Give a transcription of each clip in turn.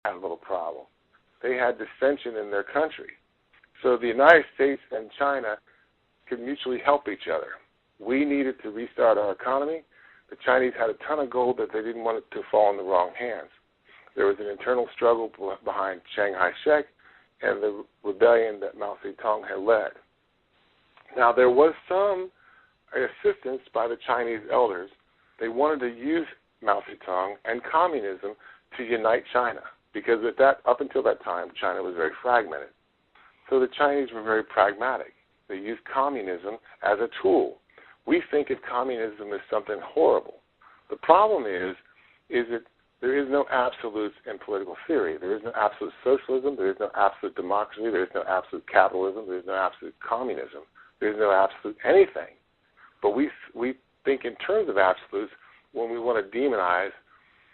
had a little problem. They had dissension in their country. So the United States and China could mutually help each other. We needed to restart our economy. The Chinese had a ton of gold that they didn't want it to fall in the wrong hands. There was an internal struggle behind Chiang Kai-shek and the rebellion that Mao Zedong had led. Now, there was some assistance by the Chinese elders. They wanted to use Mao Zedong and communism to unite China, because up until that time, China was very fragmented. So the Chinese were very pragmatic. They used communism as a tool. We think of communism as something horrible. The problem is that there is no absolutes in political theory. There is no absolute socialism. There is no absolute democracy. There is no absolute capitalism. There is no absolute communism. There is no absolute anything. But we think in terms of absolutes when we want to demonize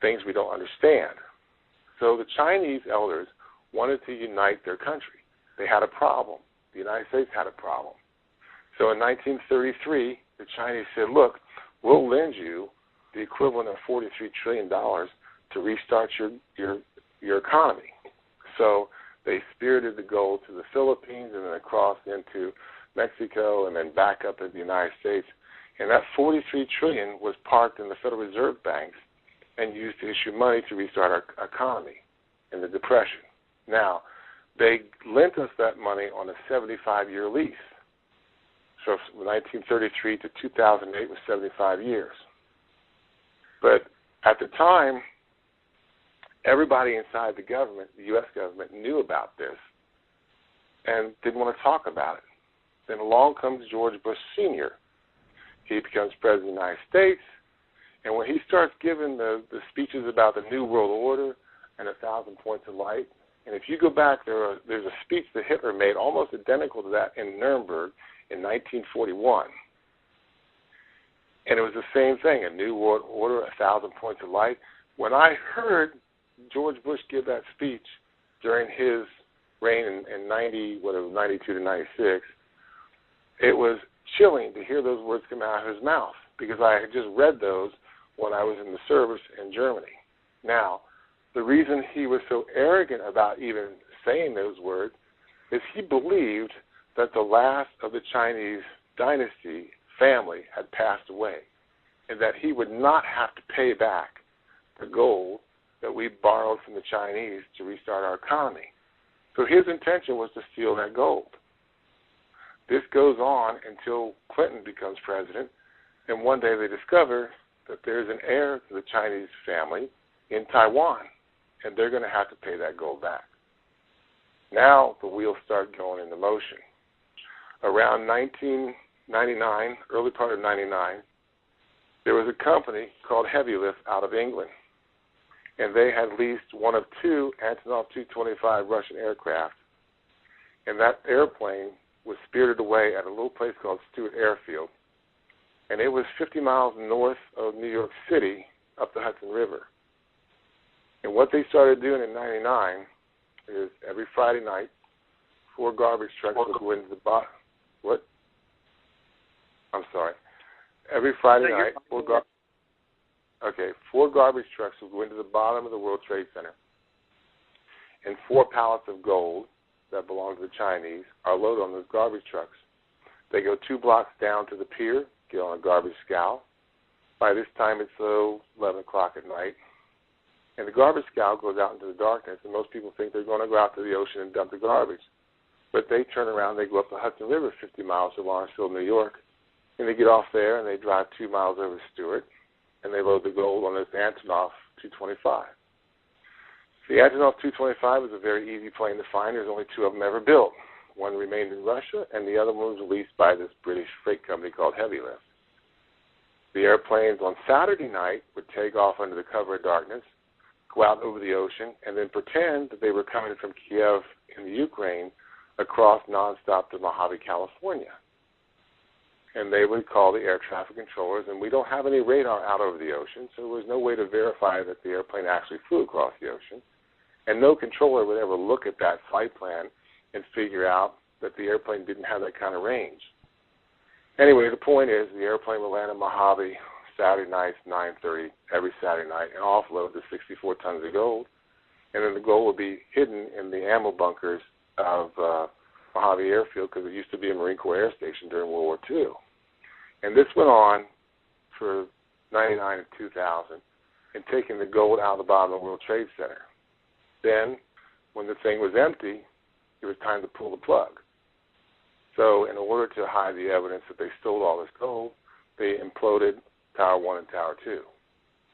things we don't understand. So the Chinese elders wanted to unite their country. They had a problem. The United States had a problem. So in 1933, the Chinese said, look, we'll lend you the equivalent of $43 trillion to restart your economy. So they spirited the gold to the Philippines and then across into Mexico and then back up to the United States. And that $43 trillion was parked in the Federal Reserve banks and used to issue money to restart our economy in the Depression. Now, they lent us that money on a 75-year lease. So from 1933 to 2008 was 75 years. But at the time, everybody inside the government, the U.S. government, knew about this and didn't want to talk about it. Then along comes George Bush Sr. He becomes President of the United States, and when he starts giving the speeches about the New World Order and 1,000 Points of Light, and if you go back, there's a speech that Hitler made almost identical to that in Nuremberg in 1941. And it was the same thing, a New World Order, 1,000 Points of Light. When I heard George Bush give that speech during his reign in 92 to 96, it was chilling to hear those words come out of his mouth because I had just read those when I was in the service in Germany. Now, the reason he was so arrogant about even saying those words is he believed that the last of the Chinese dynasty family had passed away and that he would not have to pay back the gold that we borrowed from the Chinese to restart our economy. So his intention was to steal that gold. This goes on until Clinton becomes president, and one day they discover that there's an heir to the Chinese family in Taiwan, and they're going to have to pay that gold back. Now the wheels start going into motion. Around 1999, early part of 99, there was a company called Heavy Lift out of England, and they had leased one of two Antonov Tu-25 Russian aircraft, and that airplane was spirited away at a little place called Stewart Airfield, and it was 50 miles north of New York City up the Hudson River. And what they started doing in 99 is every Friday night, 4 garbage trucks would go into the bottom. What? I'm sorry. Every Friday night, 4 garbage trucks would go into the bottom of the World Trade Center, and 4 pallets of gold that belong to the Chinese are loaded on those garbage trucks. They go 2 blocks down to the pier, get on a garbage scow. By this time, it's 11 o'clock at night. And the garbage scow goes out into the darkness, and most people think they're going to go out to the ocean and dump the garbage. But they turn around, they go up the Hudson River 50 miles to Lawrenceville, New York, and they get off there, and they drive 2 miles over to Stewart, and they load the gold on this Antonov Tu-25. The Antonov Tu-25 was a very easy plane to find. There's only 2 of them ever built. One remained in Russia, and the other one was leased by this British freight company called Heavy Lift. The airplanes on Saturday night would take off under the cover of darkness, go out over the ocean, and then pretend that they were coming from Kiev in the Ukraine across nonstop to Mojave, California. And they would call the air traffic controllers, and we don't have any radar out over the ocean, so there was no way to verify that the airplane actually flew across the ocean. And no controller would ever look at that flight plan and figure out that the airplane didn't have that kind of range. Anyway, the point is the airplane would land in Mojave Saturday nights, 9:30, every Saturday night, and offload the 64 tons of gold. and then the gold would be hidden in the ammo bunkers of Mojave Airfield, because it used to be a Marine Corps air station during World War II. And this went on for 99 and 2000, and taking the gold out of the bottom of the World Trade Center. Then, when the thing was empty, it was time to pull the plug. So in order to hide the evidence that they stole all this gold, they imploded Tower 1 and Tower 2.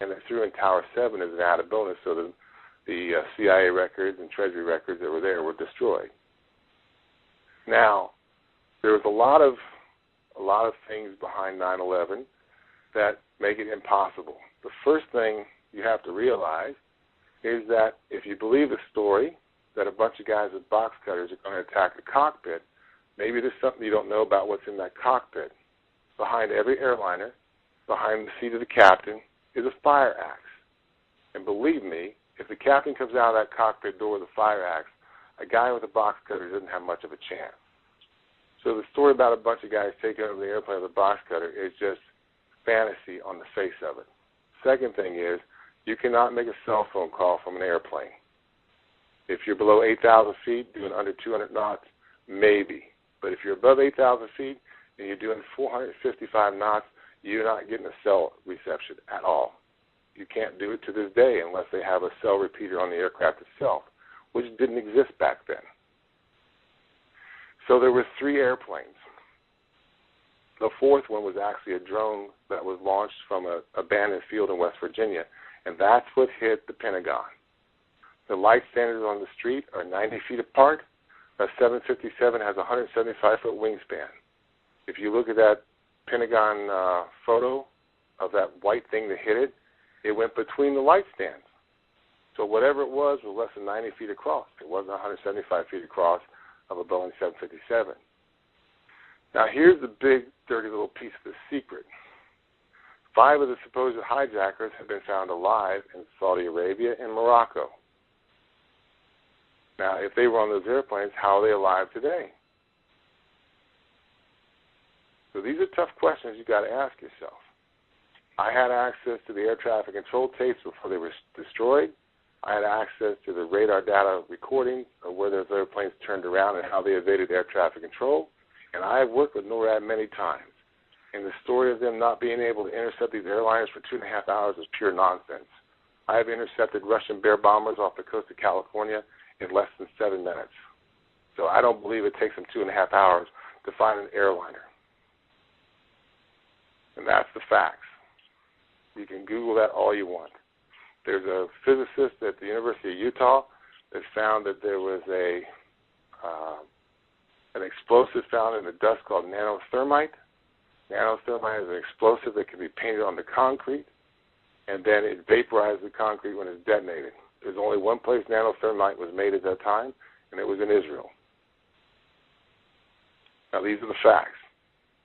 And they threw in Tower 7 as an added bonus, so that the CIA records and Treasury records that were there were destroyed. Now, there was a lot of things behind 9/11 that make it impossible. The first thing you have to realize is that if you believe the story that a bunch of guys with box cutters are going to attack the cockpit, maybe there's something you don't know about what's in that cockpit. Behind every airliner, behind the seat of the captain, is a fire axe. And believe me, if the captain comes out of that cockpit door with a fire axe, a guy with a box cutter doesn't have much of a chance. So the story about a bunch of guys taking over the airplane with a box cutter is just fantasy on the face of it. Second thing is, you cannot make a cell phone call from an airplane. If you're below 8,000 feet, doing under 200 knots, maybe. But if you're above 8,000 feet and you're doing 455 knots, you're not getting a cell reception at all. You can't do it to this day unless they have a cell repeater on the aircraft itself, which didn't exist back then. So there were 3 airplanes. The fourth one was actually a drone that was launched from an abandoned field in West Virginia, and that's what hit the Pentagon. The light standards on the street are 90 feet apart. A 757 has a 175-foot wingspan. If you look at that Pentagon photo of that white thing that hit it, it went between the light stands. So whatever it was less than 90 feet across. It wasn't 175 feet across of a Boeing 757. Now here's the big, dirty little piece of the secret. 5 of the supposed hijackers have been found alive in Saudi Arabia and Morocco. Now, if they were on those airplanes, how are they alive today? So these are tough questions you've got to ask yourself. I had access to the air traffic control tapes before they were destroyed. I had access to the radar data recording of where those airplanes turned around and how they evaded air traffic control. And I have worked with NORAD many times. And the story of them not being able to intercept these airliners for 2.5 hours is pure nonsense. I have intercepted Russian Bear bombers off the coast of California in less than 7 minutes. So I don't believe it takes them 2.5 hours to find an airliner. And that's the facts. You can Google that all you want. There's a physicist at the University of Utah that found that there was an explosive found in the dust called nanothermite. Nanothermite is an explosive that can be painted on the concrete, and then it vaporizes the concrete when it's detonated. There's only one place nanothermite was made at that time, and it was in Israel. Now, these are the facts.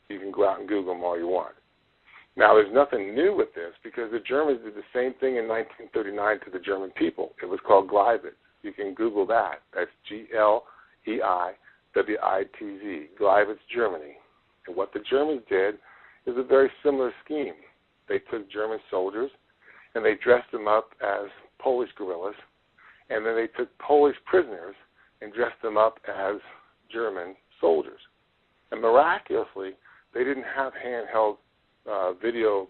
You can go out and Google them all you want. Now, there's nothing new with this because the Germans did the same thing in 1939 to the German people. It was called Gleiwitz. You can Google that. That's Gleiwitz, Gleiwitz, Germany. And what the Germans did is a very similar scheme. They took German soldiers and they dressed them up as Polish guerrillas, and then they took Polish prisoners and dressed them up as German soldiers. And miraculously, they didn't have handheld video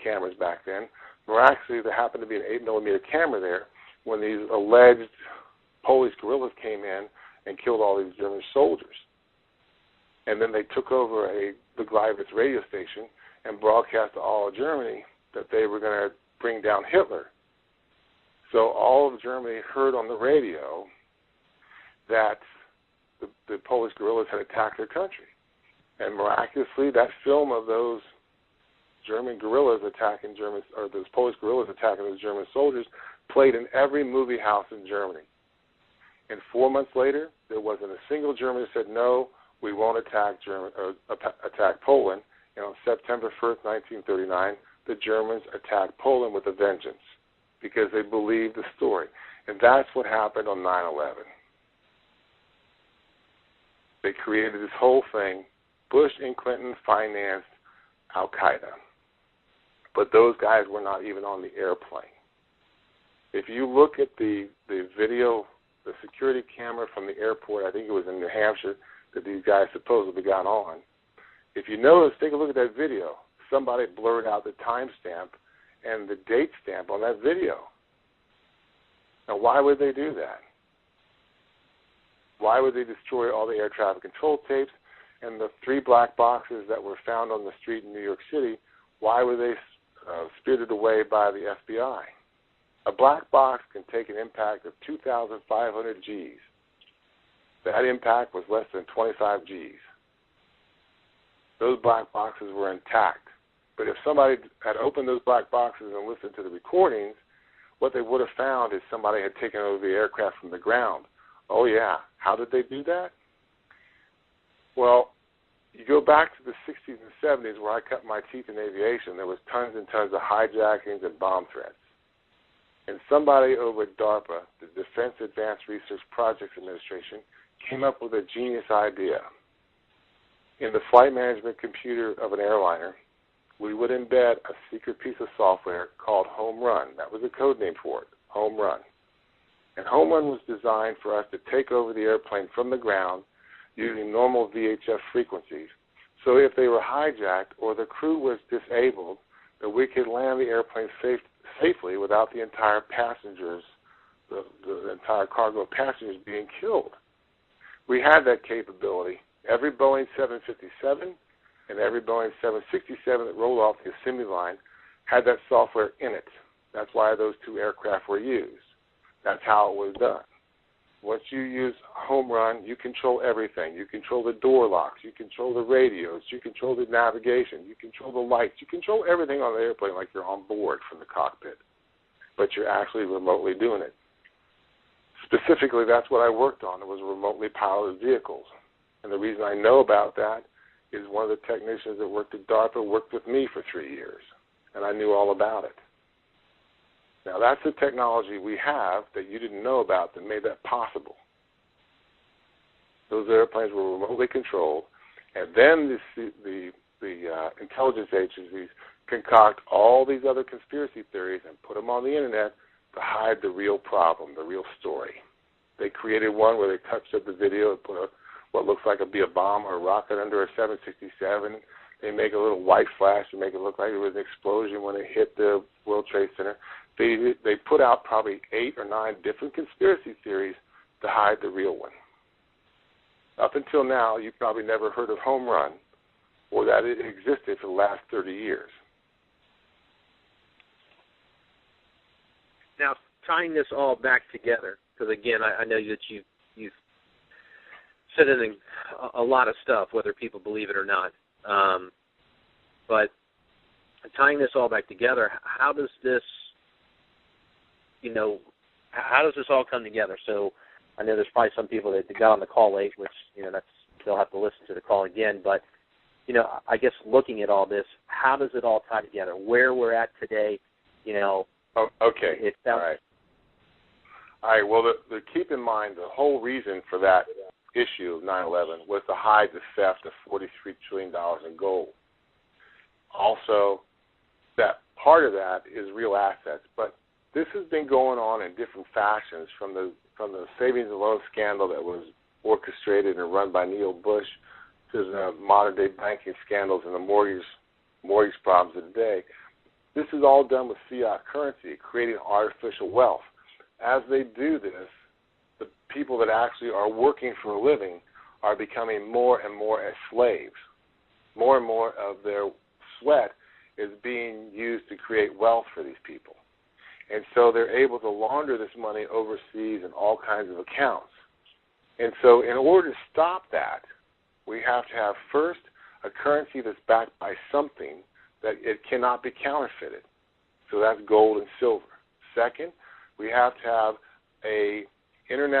cameras back then. Miraculously, there happened to be an 8mm camera there when these alleged Polish guerrillas came in and killed all these German soldiers. And then they took over the Gleiwitz radio station and broadcast to all of Germany that they were going to bring down Hitler. So all of Germany heard on the radio that the Polish guerrillas had attacked their country. And miraculously, that film of those German guerrillas attacking those Polish guerrillas attacking those German soldiers played in every movie house in Germany. And 4 months later, there wasn't a single German that said, no, we won't attack Poland. And on September 1st, 1939, the Germans attacked Poland with a vengeance because they believed the story. And that's what happened on 9/11. They created this whole thing. Bush and Clinton financed Al-Qaeda. But those guys were not even on the airplane. If you look at the video, the security camera from the airport, I think it was in New Hampshire, that these guys supposedly got on. If you notice, take a look at that video. Somebody blurred out the timestamp and the date stamp on that video. Now, why would they do that? Why would they destroy all the air traffic control tapes and the 3 black boxes that were found on the street in New York City? Why were they spirited away by the FBI? A black box can take an impact of 2,500 Gs. That impact was less than 25 Gs. Those black boxes were intact. But if somebody had opened those black boxes and listened to the recordings, what they would have found is somebody had taken over the aircraft from the ground. Oh, yeah. How did they do that? Well, you go back to the 60s and 70s where I cut my teeth in aviation. There was tons and tons of hijackings and bomb threats. And somebody over at DARPA, the Defense Advanced Research Projects Administration, came up with a genius idea. In the flight management computer of an airliner, we would embed a secret piece of software called Home Run. That was a code name for it, Home Run. And Home Run was designed for us to take over the airplane from the ground using normal VHF frequencies. So if they were hijacked or the crew was disabled, that we could land the airplane safely without the entire passengers, the entire cargo of passengers being killed. We had that capability. Every Boeing 757 and every Boeing 767 that rolled off the assembly line had that software in it. That's why those 2 aircraft were used. That's how it was done. Once you use Home Run, you control everything. You control the door locks. You control the radios. You control the navigation. You control the lights. You control everything on the airplane like you're on board from the cockpit. But you're actually remotely doing it. Specifically, that's what I worked on. It was remotely piloted vehicles. And the reason I know about that is one of the technicians that worked at DARPA worked with me for 3 years. And I knew all about it. Now, that's the technology we have that you didn't know about that made that possible. Those airplanes were remotely controlled, and then the intelligence agencies concoct all these other conspiracy theories and put them on the Internet to hide the real problem, the real story. They created one where they touched up the video and put what looks like a bomb or a rocket under a 767. They make a little white flash to make it look like it was an explosion when it hit the World Trade Center. They put out probably 8 or 9 different conspiracy theories to hide the real one. Up until now, you've probably never heard of Home Run or that it existed for the last 30 years. Now, tying this all back together, because again, I know that you've said in a lot of stuff, whether people believe it or not. But tying this all back together, how does this all come together? So I know there's probably some people that got on the call late, which, they'll have to listen to the call again. But, I guess looking at all this, how does it all tie together? Where we're at today, Okay. All right. All right. Well, keep in mind the whole reason for that issue of 9/11 was to hide the theft of $43 trillion in gold. Also, that part of that is real assets, but this has been going on in different fashions from the savings and loan scandal that was orchestrated and run by Neil Bush to the modern-day banking scandals and the mortgage problems of the day. This is all done with fiat currency, creating artificial wealth. As they do this, the people that actually are working for a living are becoming more and more as slaves. More and more of their sweat is being used to create wealth for these people. And so they're able to launder this money overseas in all kinds of accounts. And so in order to stop that, we have to have first a currency that's backed by something that it cannot be counterfeited. So that's gold and silver. Second, we have to have a internet